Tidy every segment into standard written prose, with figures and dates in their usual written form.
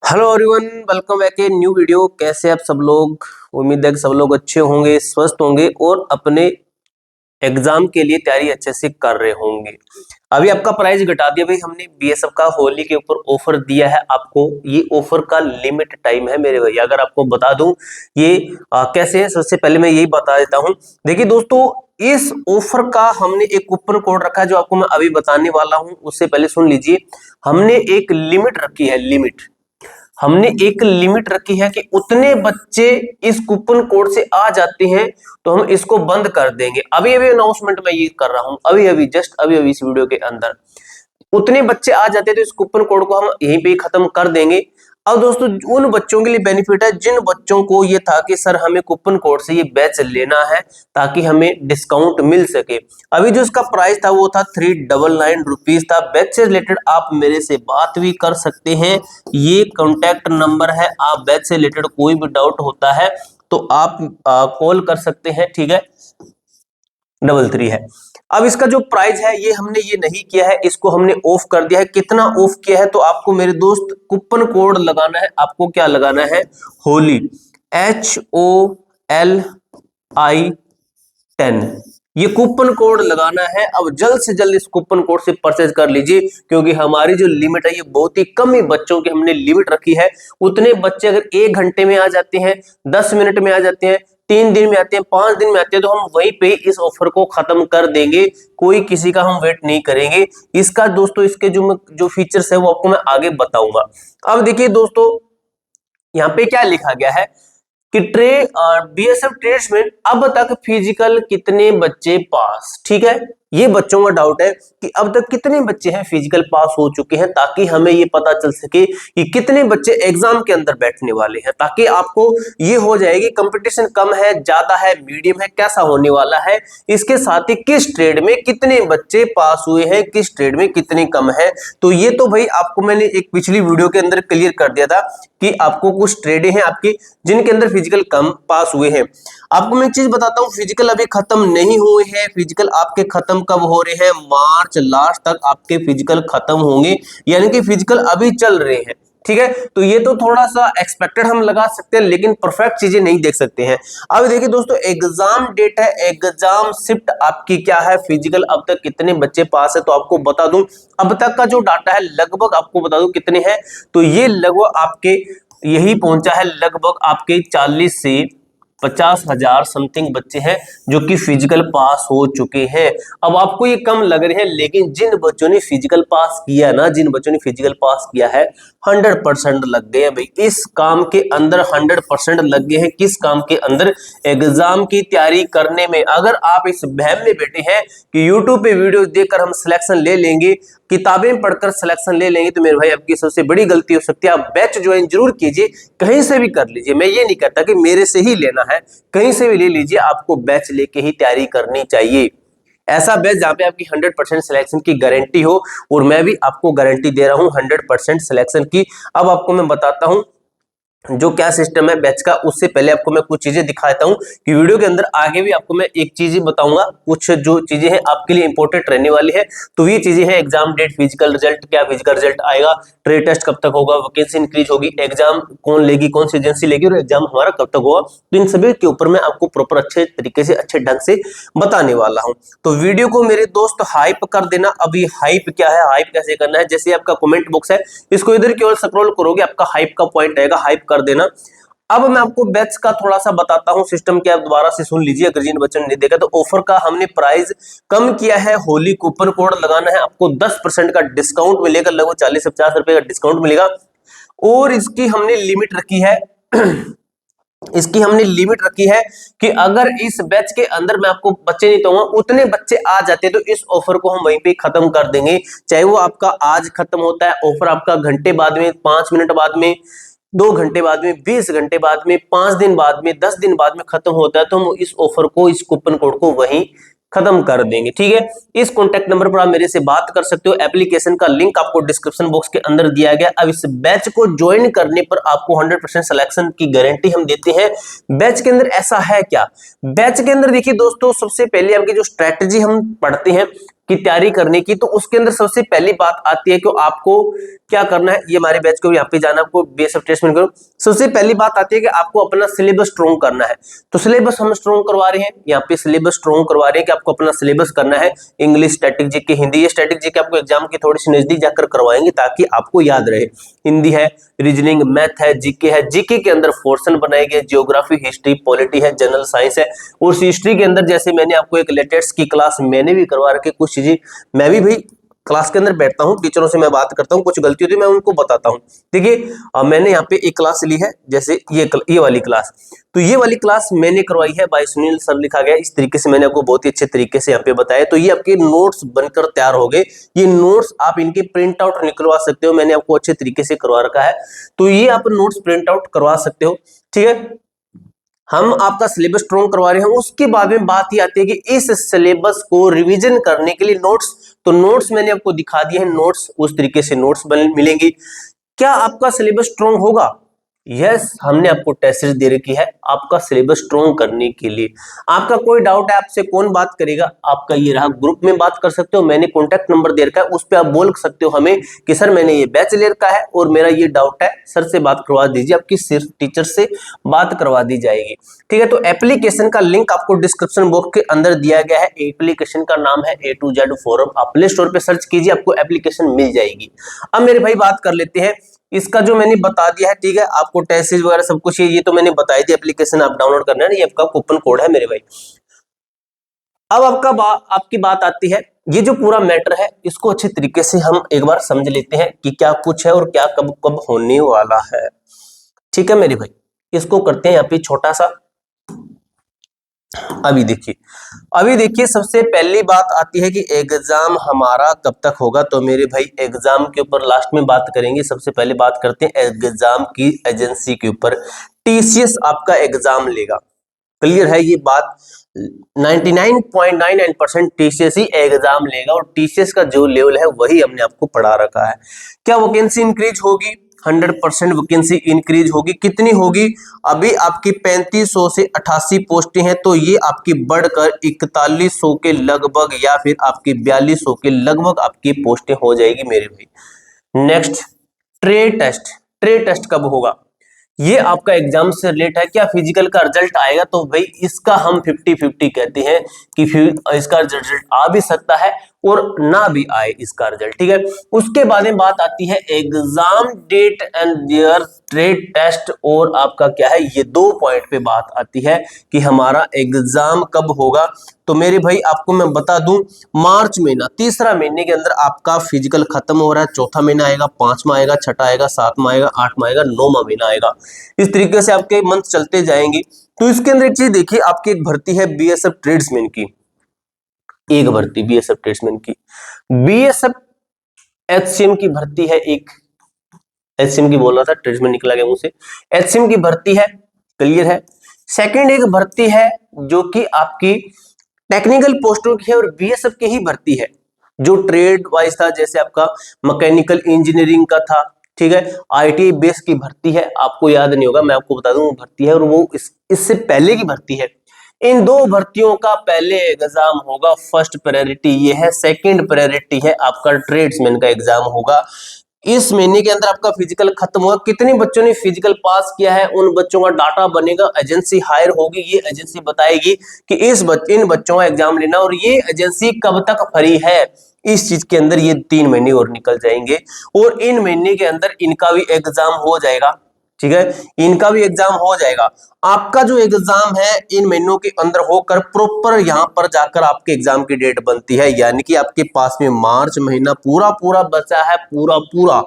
Hello everyone, welcome back a new video. कैसे आप सब लोग? उम्मीद है कि सब लोग अच्छे होंगे, स्वस्थ होंगे और अपने एग्जाम के लिए तैयारी अच्छे से कर रहे होंगे। अभी आपका प्राइस घटा दिया भाई हमने। बीएसएफ का होली के ऊपर ऑफर दिया है आपको। ये ऑफर का लिमिट टाइम है मेरे भैया। अगर आपको बता दूं ये कैसे है, सबसे पहले मैं यही बता देता हूं। देखिए दोस्तों, इस ऑफर का हमने एक कूपन कोड रखा है जो आपको मैं अभी बताने वाला हूं। उससे पहले सुन लीजिए, हमने एक लिमिट रखी है। हमने एक लिमिट रखी है कि उतने बच्चे इस कूपन कोड से आ जाते हैं तो हम इसको बंद कर देंगे। अभी अभी अनाउंसमेंट मैं ये कर रहा हूं, अभी अभी जस्ट अभी अभी इस वीडियो के अंदर उतने बच्चे आ जाते हैं तो इस कूपन कोड को हम यहीं पे खत्म कर देंगे। अब दोस्तों, उन बच्चों के लिए बेनिफिट है जिन बच्चों को ये था कि सर हमें कूपन कोड से ये बैच लेना है ताकि हमें डिस्काउंट मिल सके। अभी जो इसका प्राइस था वो था 399 रुपीज था। बैच से रिलेटेड आप मेरे से बात भी कर सकते हैं, ये कॉन्टैक्ट नंबर है। आप बैच से रिलेटेड कोई भी डाउट होता है तो आप कॉल कर सकते हैं, ठीक है। 33 है। अब इसका जो प्राइस है ये हमने ये नहीं किया है, इसको हमने ऑफ कर दिया है। कितना ऑफ किया है? तो आपको मेरे दोस्त कूपन कोड लगाना है। आपको क्या लगाना है? होली, HOLI10 ये कूपन कोड लगाना है। अब जल्द से जल्द इस कूपन कोड से परचेज कर लीजिए, क्योंकि हमारी जो लिमिट है ये बहुत ही कम ही बच्चों की हमने लिमिट रखी है। उतने बच्चे अगर 1 घंटे में आ जाते हैं, 10 मिनट में आ जाते हैं, 3 दिन में आते हैं, 5 दिन में आते हैं, तो हम वहीं पे इस ऑफर को खत्म कर देंगे। कोई किसी का हम वेट नहीं करेंगे। इसका दोस्तों, इसके जो फीचर्स है वो आपको मैं आगे बताऊंगा। अब देखिए दोस्तों, यहाँ पे क्या लिखा गया है कि बीएसएफ ट्रेड्स में अब तक फिजिकल कितने बच्चे पास, ठीक है। ये बच्चों का डाउट है कि अब तक कितने बच्चे हैं फिजिकल पास हो चुके हैं, ताकि हमें ये पता चल सके कि कितने बच्चे एग्जाम के अंदर बैठने वाले हैं, ताकि आपको ये हो जाएगी कंपटीशन कम है, ज्यादा है, मीडियम है, कैसा होने वाला है। इसके साथ ही किस ट्रेड में कितने बच्चे पास हुए हैं, किस ट्रेड में कितने कम है। तो ये तो भाई आपको मैंने एक पिछली वीडियो के अंदर क्लियर कर दिया था कि आपको कुछ ट्रेडें हैं आपकी जिनके अंदर फिजिकल कम पास हुए हैं। आपको मैं एक चीज बताता हूं, फिजिकल अभी खत्म नहीं हुए हैं। फिजिकल आपके खत्म कब हो रहे हैं? मार्च लास्ट तक आपके फिजिकल खत्म होंगे, यानी कि फिजिकल अभी चल रहे हैं, ठीक है। तो ये तो थोड़ा सा एक्सपेक्टेड हम लगा सकते हैं, लेकिन परफेक्ट चीजें नहीं देख सकते हैं। अब देखिए दोस्तों, एग्जाम डेट है, एग्जाम शिफ्ट आपकी क्या है, फिजिकल अब तक कितने बच्चे पास है। तो आपको बता दूं, अब तक का जो डाटा है लगभग आपको बता दूं कितने हैं। तो ये लगभग आपके यही पहुंचा है, लगभग आपके 40 से 50,000 समथिंग बच्चे हैं जो कि फिजिकल पास हो चुके हैं। अब आपको ये कम लग रहे हैं, लेकिन जिन बच्चों ने फिजिकल पास किया ना, जिन बच्चों ने फिजिकल पास किया है 100% लग गए हैं भाई इस काम के अंदर। 100% लग गए हैं किस काम के अंदर? एग्जाम की तैयारी करने में। अगर आप इस बहम में बैठे हैं कि यूट्यूब पे वीडियो देखकर हम सिलेक्शन ले लेंगे, किताबें पढ़कर सिलेक्शन ले लेंगे, तो मेरे भाई आपकी सबसे बड़ी गलती हो सकती है। आप बैच ज्वाइन जरूर कीजिए, कहीं से भी कर लीजिए। मैं ये नहीं कहता कि मेरे से ही लेना है, कहीं से भी ले लीजिए, आपको बैच लेके ही तैयारी करनी चाहिए। ऐसा बैच जहां पे आपकी 100% सिलेक्शन की गारंटी हो, और मैं भी आपको गारंटी दे रहा हूं 100% सिलेक्शन की। अब आपको मैं बताता हूं जो क्या सिस्टम है बैच का। उससे पहले आपको मैं कुछ चीजें दिखाता हूं कि वीडियो के अंदर आगे भी आपको मैं एक चीज बताऊंगा, कुछ जो चीजें हैं आपके लिए इंपॉर्टेंट रहने वाली है। तो ये चीजें हैं, एग्जाम डेट, फिजिकल रिजल्ट, क्या फिजिकल रिजल्ट आएगा, ट्रेड टेस्ट कब तक होगा, वैकेंसी इंक्रीज होगी, एग्जाम कौन लेगी, कौन सी एजेंसी लेगी, और एग्जाम हमारा कब तक होगा। तो इन सभी के ऊपर मैं आपको प्रॉपर अच्छे तरीके से, अच्छे ढंग से बताने वाला हूं। तो वीडियो को मेरे दोस्त हाइप कर देना। अभी हाइप क्या है, हाइप कैसे करना है, जैसे आपका कमेंट बॉक्स है इसको इधर की ओर स्क्रॉल करोगे, आपका हाइप का पॉइंट आएगा, हाइप कर देना। अब मैं आपको बैच का थोड़ा सा बताता हूं सिस्टम क्या, दोबारा से सुन लीजिए अगर जिन बच्चों ने देखा। तो ऑफर का हमने प्राइस कम किया है। होली कूपन कोड लगाना है, आपको 10% का डिस्काउंट मिलेगा, लगभग 40 से 50 रुपए का डिस्काउंट मिलेगा। और इसकी हमने लिमिट रखी है इसकी हमने लिमिट रखी है कि अगर इस बैच के अंदर मैं आपको बच्चे नहीं दूंगा, उतने बच्चे आ जाते तो इस ऑफर को हम वहीं पे खत्म कर देंगे। चाहे वो आपका आज खत्म होता है ऑफर, आपका घंटे बाद में, 5 मिनट बाद में, 2 घंटे बाद में, 20 घंटे बाद में, 5 दिन बाद में, 10 दिन बाद में खत्म होता है, तो हम इस ऑफर को, इस कूपन कोड को वहीं खत्म कर देंगे, ठीक है। इस कॉन्टेक्ट नंबर पर आप मेरे से बात कर सकते हो। एप्लीकेशन का लिंक आपको डिस्क्रिप्शन बॉक्स के अंदर दिया गया। अब इस बैच को ज्वाइन करने पर आपको 100% सिलेक्शन की गारंटी हम देते हैं। बैच के अंदर ऐसा है क्या? बैच के अंदर देखिए दोस्तों, सबसे पहले आपकी जो स्ट्रेटजी हम पढ़ते हैं, की तैयारी करने की, तो उसके अंदर सबसे पहली बात आती है कि आपको क्या करना है। ये हमारे बैच को यहाँ पे जाना, आपको बीएसएफ ट्रेड्समैन करो। सबसे पहली बात आती है कि आपको अपना सिलेबस स्ट्रॉन्ग करना है। तो सिलेबस हम स्ट्रॉन्ग करवा रहे हैं, यहाँ पे सिलेबस स्ट्रॉन्ग करवा रहे हैं कि आपको अपना सिलेबस करना है। English, static GK, Hindi. ये स्टैटिक जीके आपको एग्जाम की थोड़ी सी नजदीक जाकर करवाएंगे ताकि आपको याद रहे। हिंदी है, रीजनिंग, मैथ है, जीके है। जीके के अंदर पोर्शन बनाए गए, जियोग्राफी, हिस्ट्री, पॉलिटी है, जनरल साइंस है। और हिस्ट्री के अंदर जैसे मैंने आपको एक लेटेस्ट की क्लास मैंने भी करवा रखी, कुछ चीजें मैं भी भाई क्लास के अंदर बैठता हूँ, टीचरों से मैं बात करता हूँ, कुछ गलती होती है मैं उनको बताता हूँ। देखिए मैंने यहाँ पे एक क्लास ली है, जैसे ये वाली क्लास, तो ये वाली क्लास मैंने करवाई है बाय सुनील सर, लिखा गया इस तरीके से, मैंने आपको बहुत ही अच्छे तरीके से यहाँ पे बताया। तो ये आपके नोट्स बनकर तैयार हो गए। ये नोट्स आप इनके प्रिंट आउट निकलवा सकते हो, मैंने आपको अच्छे तरीके से करवा रखा है। तो ये आप नोट्स प्रिंट आउट करवा सकते हो, ठीक है। हम आपका सिलेबस स्ट्रॉन्ग करवा रहे हैं। उसके बाद में बात ही आती है कि इस सिलेबस को रिवीजन करने के लिए नोट्स, तो नोट्स मैंने आपको दिखा दिए हैं, नोट्स उस तरीके से नोट्स मिलेंगी। क्या आपका सिलेबस स्ट्रॉन्ग होगा? यस, हमने आपको टेस्ट सीरीज दे रखी है आपका सिलेबस स्ट्रॉन्ग करने के लिए। आपका कोई डाउट है, आपसे कौन बात करेगा? आपका ये रहा, ग्रुप में बात कर सकते हो, मैंने कॉन्टैक्ट नंबर दे रखा है, उस पर आप बोल सकते हो हमें कि सर मैंने ये बैच ले रखा है और मेरा ये डाउट है, सर से बात करवा दीजिए, आपकी सिर्फ टीचर से बात करवा दी जाएगी, ठीक है। तो एप्लीकेशन का लिंक आपको डिस्क्रिप्शन बॉक्स के अंदर दिया गया है। एप्लीकेशन का नाम है A to Z फोरम, आप प्ले स्टोर पे सर्च कीजिए, आपको एप्लीकेशन मिल जाएगी। अब मेरे भाई बात कर लेते हैं इसका, जो मैंने बता दिया है, ठीक है, आपको टेस्ट सीरीज वगैरह सब कुछ ये तो मैंने बताई थी। एप्लीकेशन आप डाउनलोड करना है, ये आपका कूपन कोड है मेरे भाई। अब आपकी बात आती है, ये जो पूरा मैटर है इसको अच्छे तरीके से हम एक बार समझ लेते हैं कि क्या कुछ है और क्या कब कब होने वाला है, ठीक है मेरे भाई। इसको करते हैं यहाँ पे छोटा सा। अभी देखिए सबसे पहली बात आती है कि एग्जाम हमारा कब तक होगा। तो मेरे भाई एग्जाम के ऊपर लास्ट में बात करेंगे। सबसे पहले बात करते हैं एग्जाम की एजेंसी के ऊपर। टीसीएस आपका एग्जाम लेगा, क्लियर है ये बात। 99.99% टीसीएस ही एग्जाम लेगा और टीसीएस का जो लेवल है वही हमने आपको पढ़ा रखा है। क्या वैकेंसी इंक्रीज होगी? 100% वैकेंसी इंक्रीज होगी। कितनी होगी? अभी आपकी 3500 से 88 पोस्टें हैं, तो ये आपकी बढ़कर 4100 के लगभग या फिर आपकी 4200 के लगभग आपकी पोस्टें हो जाएगी मेरे भाई। नेक्स्ट, ट्रेड टेस्ट कब होगा? ये आपका एग्जाम से रिलेट है। क्या फिजिकल का रिजल्ट आएगा? तो भाई इसका हम 50-50 कहते हैं कि इसका रिजल्ट आ भी सकता है और ना भी आए इसका रिजल्ट, ठीक है। उसके बाद में बात आती है exam date and their trade test, और आपका क्या है, ये 2 पॉइंट पे बात आती है कि हमारा एग्जाम कब होगा। तो मेरे भाई आपको मैं बता दूं, मार्च महीना, तीसरा महीने के अंदर आपका फिजिकल खत्म हो रहा है। चौथा महीना आएगा, पांचवा आएगा, छठा आएगा, सातवां आएगा, आठवां आएगा, नौवां महीना आएगा। इस तरीके से आपके मंथ चलते जाएंगे। तो इसके अंदर एक चीज देखिए, आपकी एक भर्ती है बीएसएफ ट्रेड्समैन की, एक भर्ती बीएसएफ ट्रेड्समैन की, बीएसएफ एचसीएम की भर्ती है एक, एचसीएम की बोल रहा था, ट्रेड्समैन निकला गया मुंह से। एचसीएम की भर्ती है, क्लियर है। सेकंड एक भर्ती है जो कि आपकी टेक्निकल पोस्टों की है और बीएसएफ की ही भर्ती है, जो ट्रेड वाइज था, जैसे आपका मैकेनिकल इंजीनियरिंग का था, ठीक है। आईटीआई बेस की भर्ती है, आपको याद नहीं होगा, मैं आपको बता दूं भर्ती है, और वो इससे पहले की भर्ती है। इन दो भर्तियों का पहले एग्जाम होगा, फर्स्ट प्रायोरिटी ये है, सेकंड प्रायोरिटी है आपका ट्रेड्समैन का एग्जाम होगा। इस महीने के अंदर आपका फिजिकल खत्म हुआ। कितने बच्चों ने फिजिकल पास किया है उन बच्चों का डाटा बनेगा, एजेंसी हायर होगी, ये एजेंसी बताएगी कि इन बच्चों का एग्जाम लेना, और ये एजेंसी कब तक फ्री है। इस चीज के अंदर ये 3 महीने और निकल जाएंगे और इन महीने के अंदर इनका भी एग्जाम हो जाएगा, ठीक है, इनका भी एग्जाम हो जाएगा। आपका जो एग्जाम है इन महीनों के अंदर होकर प्रॉपर यहां पर जाकर आपके एग्जाम की डेट बनती है, यानी कि आपके पास में मार्च महीना पूरा पूरा बचा है, पूरा पूरा।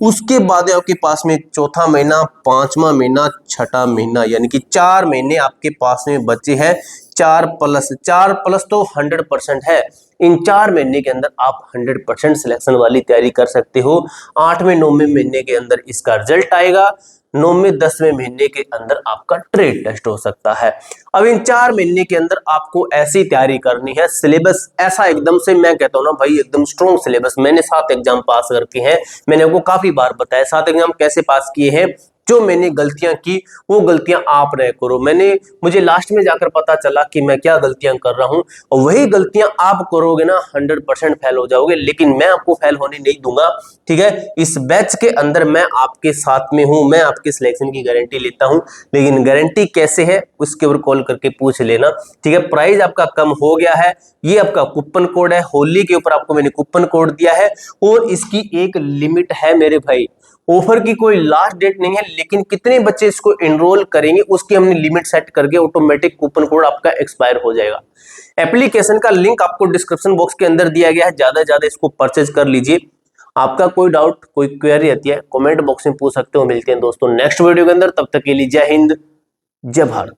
उसके बाद आपके पास में चौथा महीना, पांचवा महीना, छठा महीना, यानी कि 4 महीने आपके पास में बचे हैं। 4 प्लस तो 100% है। इन 4 महीने के अंदर आप 100% सिलेक्शन वाली तैयारी कर सकते हो। 8वें 9वें महीने के अंदर इसका रिजल्ट आएगा, 9वें 10वें महीने के अंदर आपका ट्रेड टेस्ट हो सकता है। अब इन 4 महीने के अंदर आपको ऐसी तैयारी करनी है, सिलेबस ऐसा एकदम से, मैं कहता हूं ना भाई एकदम स्ट्रॉन्ग सिलेबस। मैंने 7 एग्जाम पास करके हैं, मैंने आपको काफी बार बताया 7 एग्जाम कैसे पास किए हैं। जो मैंने गलतियां की वो गलतियां आप न करो। मुझे लास्ट में जाकर पता चला कि मैं क्या गलतियां कर रहा हूं, और वही गलतियां आप करोगे ना 100% फेल हो जाओगे, लेकिन मैं आपको फेल होने नहीं दूंगा। ठीक है, इस बैच के अंदर मैं आपके साथ में हूं, मैं आपके सिलेक्शन की गारंटी लेता हूं, लेकिन गारंटी कैसे है उसके ऊपर कॉल करके पूछ लेना। ठीक है, प्राइस आपका कम हो गया है, ये आपका कूपन कोड है, होली के ऊपर आपको मैंने कूपन कोड दिया है, और इसकी एक लिमिट है मेरे भाई। ऑफर की कोई लास्ट डेट नहीं है, लेकिन कितने बच्चे इसको एनरोल करेंगे उसकी हमने लिमिट सेट करके ऑटोमेटिक कूपन कोड आपका एक्सपायर हो जाएगा। एप्लीकेशन का लिंक आपको डिस्क्रिप्शन बॉक्स के अंदर दिया गया है, ज्यादा से ज्यादा इसको परचेज कर लीजिए। आपका कोई डाउट कोई क्वेरी आती है कमेंट बॉक्स में पूछ सकते हो। मिलते हैं दोस्तों नेक्स्ट वीडियो के अंदर, तब तक के लिए जय हिंद जय भारत।